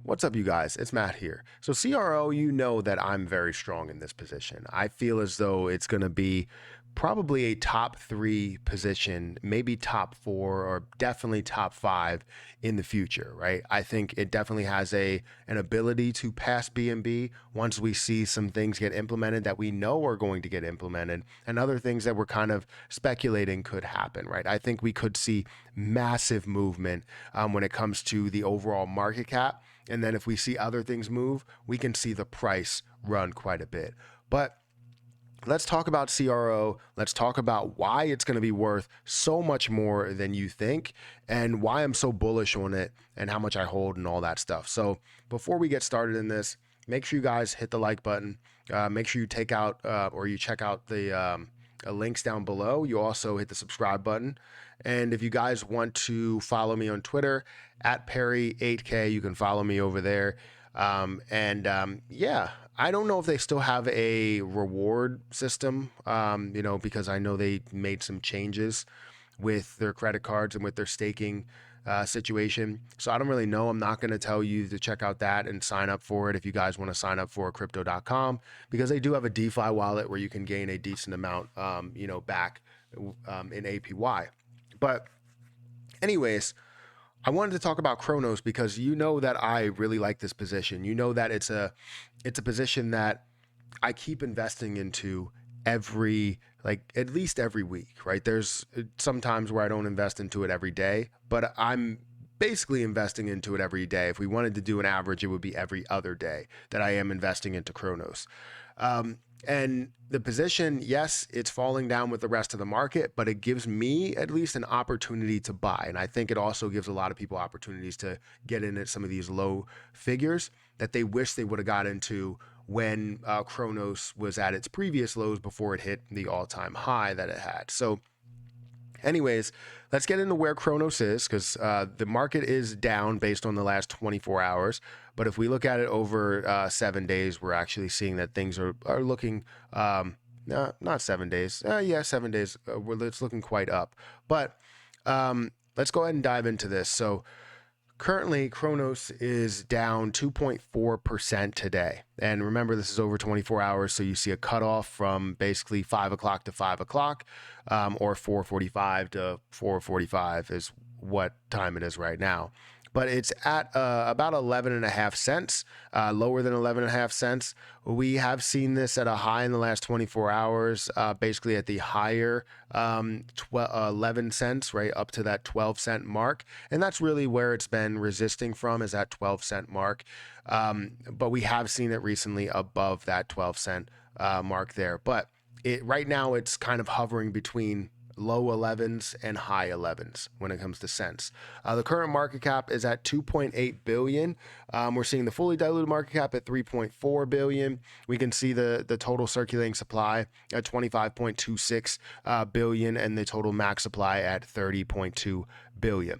What's up, you guys? It's Matt here. So, CRO, you know that I'm very strong in this position. I feel as though it's going to be probably a top three position, maybe top four, or definitely top five in the future, right? I think it definitely has an ability to pass B&B once we see some things get implemented that we know are going to get implemented, and other things that we're kind of speculating could happen, right? I think we could see massive movement when it comes to the overall market cap. And then if we see other things move, we can see the price run quite a bit. But let's talk about CRO. Let's talk about why it's going to be worth so much more than you think, and why I'm so bullish on it, and how much I hold and all that stuff. So before we get started in this, make sure you guys hit the like button. Make sure you take out or you check out the links down below. You also hit the subscribe button. And if you guys want to follow me on Twitter at Perry8K, you can follow me over there. Yeah, I don't know if they still have a reward system, because I know they made some changes with their credit cards and with their staking situation. So I don't really know. I'm not going to tell you to check out that and sign up for it if you guys want to sign up for crypto.com, because they do have a DeFi wallet where you can gain a decent amount, back in APY. But anyways, I wanted to talk about Kronos because you know that I really like this position. You know that it's a position that I keep investing into at least every week, right? There's sometimes where I don't invest into it every day, but I'm basically investing into it every day. If we wanted to do an average, it would be every other day that I am investing into Kronos. And the position, yes, it's falling down with the rest of the market, but it gives me at least an opportunity to buy. And I think it also gives a lot of people opportunities to get in at some of these low figures that they wish they would have got into when Kronos was at its previous lows before it hit the all-time high that it had. So anyways, let's get into where Kronos is, because the market is down based on the last 24 hours. But if we look at it over 7 days, we're actually seeing that things are looking, not 7 days. 7 days. It's looking quite up. But let's go ahead and dive into this. So currently, Kronos is down 2.4% today. And remember, this is over 24 hours, so you see a cutoff from basically 5 o'clock to 5 o'clock, or 4:45 to 4:45 is what time it is right now. But it's at about 11.5 cents, lower than 11.5 cents. We have seen this at a high in the last 24 hours, basically at the higher 11 cents, right up to that 12-cent mark. And that's really where it's been resisting from, is that 12-cent mark. But we have seen it recently above that 12-cent mark there. But right now it's kind of hovering between low 11s and high 11s when it comes to cents. The current market cap is at 2.8 billion. We're seeing the fully diluted market cap at 3.4 billion. We can see the total circulating supply at 25.26 billion, and the total max supply at 30.2 billion.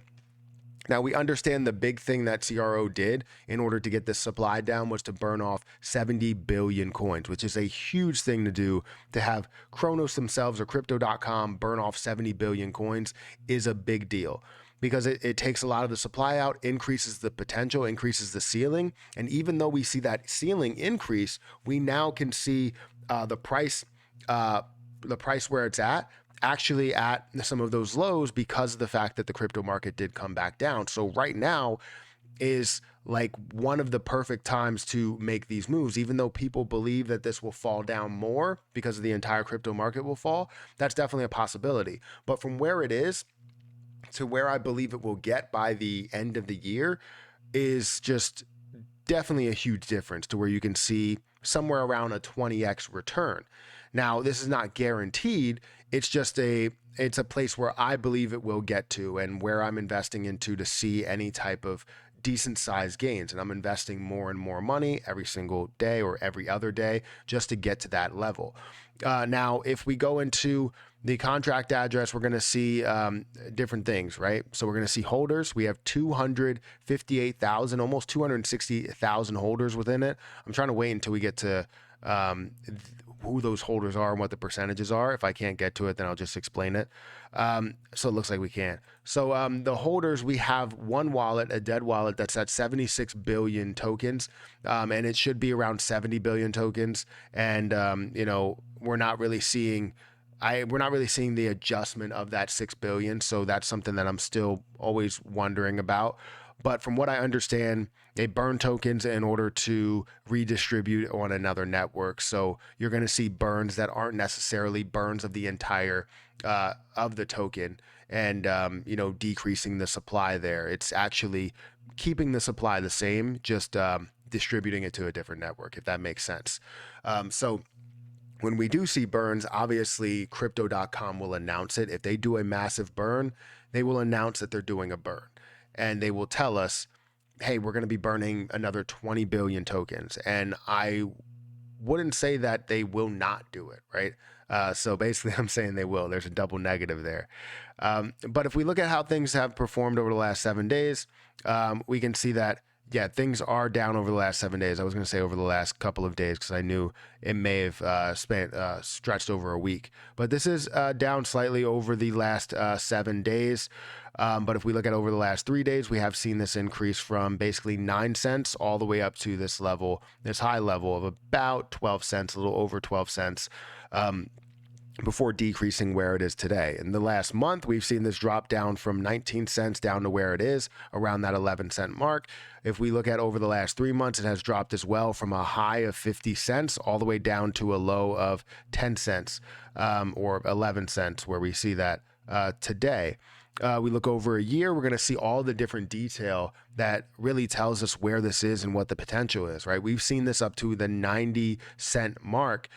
Now, we understand the big thing that CRO did in order to get this supply down was to burn off 70 billion coins, which is a huge thing to do. To have Kronos themselves or crypto.com burn off 70 billion coins is a big deal, because it takes a lot of the supply out, increases the potential, increases the ceiling. And even though we see that ceiling increase, we now can see the price where it's at, actually at some of those lows, because of the fact that the crypto market did come back down. So right now is like one of the perfect times to make these moves, even though people believe that this will fall down more because the entire crypto market will fall. That's definitely a possibility. But from where it is to where I believe it will get by the end of the year is just definitely a huge difference, to where you can see somewhere around a 20x return. Now, this is not guaranteed. It's just it's a place where I believe it will get to, and where I'm investing into to see any type of decent sized gains. And I'm investing more and more money every single day or every other day just to get to that level. Now, if we go into the contract address, we're going to see different things, right? So we're going to see holders. We have 258,000, almost 260,000 holders within it. I'm trying to wait until we get to who those holders are and what the percentages are. If I can't get to it, then I'll just explain it. So it looks like we can. So the holders, we have one wallet, a dead wallet that's at 76 billion tokens, and it should be around 70 billion tokens. And we're not really seeing. We're not really seeing the adjustment of that 6 billion. So that's something that I'm still always wondering about. But from what I understand, they burn tokens in order to redistribute on another network. So you're going to see burns that aren't necessarily burns of the entire of the token, and decreasing the supply there. It's actually keeping the supply the same, just distributing it to a different network, if that makes sense. So when we do see burns, obviously crypto.com will announce it. If they do a massive burn, they will announce that they're doing a burn, and they will tell us, hey, we're going to be burning another 20 billion tokens. And I wouldn't say that they will not do it, right? So basically, I'm saying they will. There's a double negative there. But if we look at how things have performed over the last 7 days, we can see that, yeah, things are down over the last 7 days. I was going to say over the last couple of days because I knew it may have stretched over a week. But this is down slightly over the last 7 days. But if we look at over the last 3 days, we have seen this increase from basically 9 cents all the way up to this level, this high level of about 12 cents, a little over 12 cents. Before decreasing where it is today. In the last month, we've seen this drop down from 19 cents down to where it is, around that 11-cent mark. If we look at over the last 3 months, it has dropped as well from a high of 50 cents all the way down to a low of 10 cents or 11 cents, where we see that today. We look over a year, we're going to see all the different detail that really tells us where this is and what the potential is, right? We've seen this up to the 90-cent mark.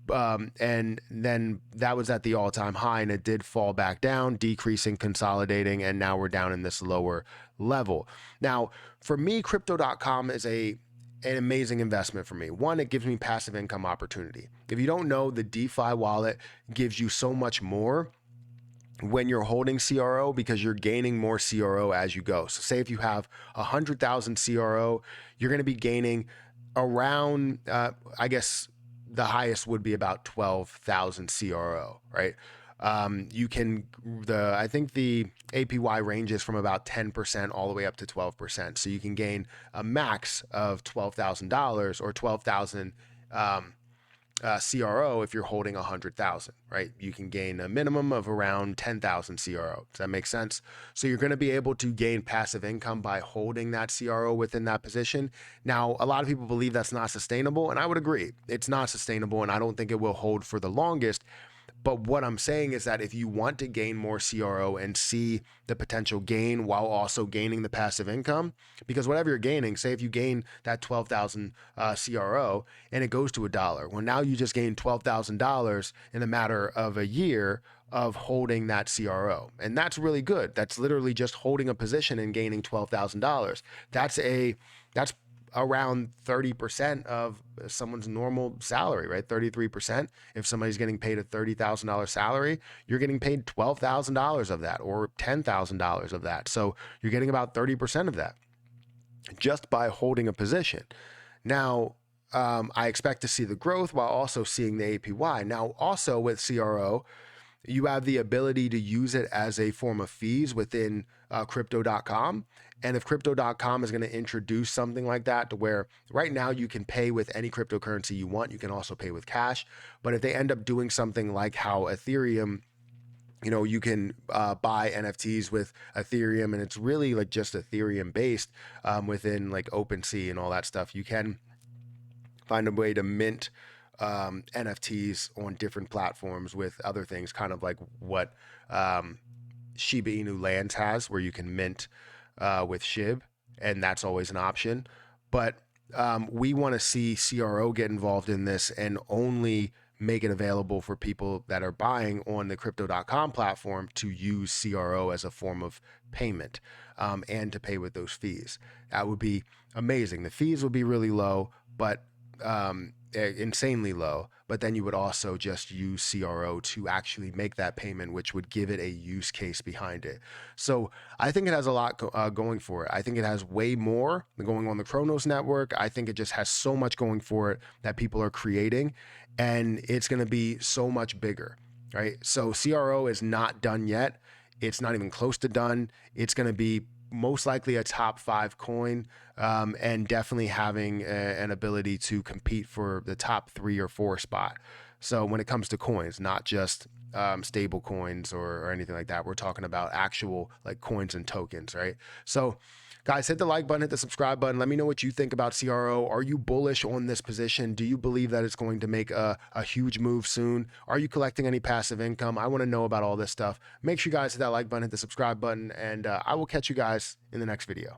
And then that was at the all-time high, and it did fall back down, decreasing, consolidating, and now we're down in this lower level. Now, for me, crypto.com is an amazing investment for me. One, it gives me passive income opportunity. If you don't know, the DeFi wallet gives you so much more when you're holding CRO, because you're gaining more CRO as you go. So say if you have 100,000 CRO, you're going to be gaining around, I guess, the highest would be about 12,000 CRO, right? I think the APY ranges from about 10% all the way up to 12%. So you can gain a max of $12,000 or 12,000 CRO if you're holding 100,000, right? You can gain a minimum of around 10,000 CRO. Does that make sense? So you're going to be able to gain passive income by holding that CRO within that position. Now, a lot of people believe that's not sustainable, and I would agree. It's not sustainable, and I don't think it will hold for the longest. But what I'm saying is that if you want to gain more CRO and see the potential gain while also gaining the passive income, because whatever you're gaining, say if you gain that 12,000 CRO and it goes to $1, well, now you just gained $12,000 in a matter of a year of holding that CRO. And that's really good. That's literally just holding a position and gaining $12,000. That's around 30% of someone's normal salary, right? 33%. If somebody's getting paid a $30,000 salary, you're getting paid $12,000 of that or $10,000 of that. So you're getting about 30% of that just by holding a position. Now, I expect to see the growth while also seeing the APY. Now, also with CRO, you have the ability to use it as a form of fees within crypto.com. And if crypto.com is going to introduce something like that, to where right now you can pay with any cryptocurrency you want, you can also pay with cash. But if they end up doing something like how Ethereum, you can buy NFTs with Ethereum, and it's really like just Ethereum based within like OpenSea and all that stuff, you can find a way to mint NFTs on different platforms with other things, kind of like what Shiba Inu Lands has, where you can mint with SHIB, and that's always an option. But we want to see CRO get involved in this and only make it available for people that are buying on the crypto.com platform to use CRO as a form of payment and to pay with those fees. That would be amazing. The fees would be really low, but insanely low, but then you would also just use CRO to actually make that payment, which would give it a use case behind it. So I think it has a lot going for it. I think it has way more going on the Kronos network. I think it just has so much going for it that people are creating, and it's going to be so much bigger, right? So CRO is not done yet. It's not even close to done. It's going to be most likely a top 5 coin, and definitely having an ability to compete for the top 3 or 4 spot. So when it comes to coins, not just stable coins or anything like that, we're talking about actual like coins and tokens, right? So guys, hit the like button, hit the subscribe button. Let me know what you think about CRO. Are you bullish on this position? Do you believe that it's going to make a huge move soon? Are you collecting any passive income? I want to know about all this stuff. Make sure you guys hit that like button, hit the subscribe button, and I will catch you guys in the next video.